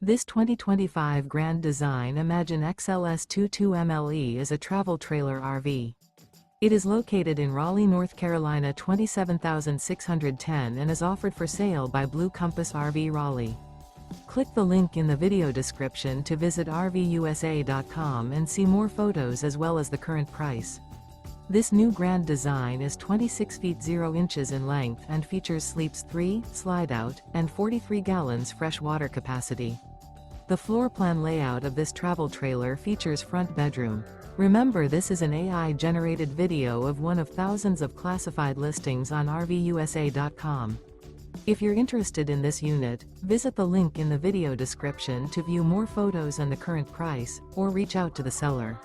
This 2025 Grand Design Imagine XLS 22MLE is a travel trailer RV. It is located in Raleigh, North Carolina 27610 and is offered for sale by Blue Compass RV Raleigh. Click the link in the video description to visit RVUSA.com and see more photos as well as the current price. This new Grand Design is 26 feet 0 inches in length and features sleeps 3, Slideout, and 43 gallons fresh water capacity. The floor plan layout of this travel trailer features front bedroom. Remember, this is an AI-generated video of one of thousands of classified listings on RVUSA.com. If you're interested in this unit, visit the link in the video description to view more photos and the current price, or reach out to the seller.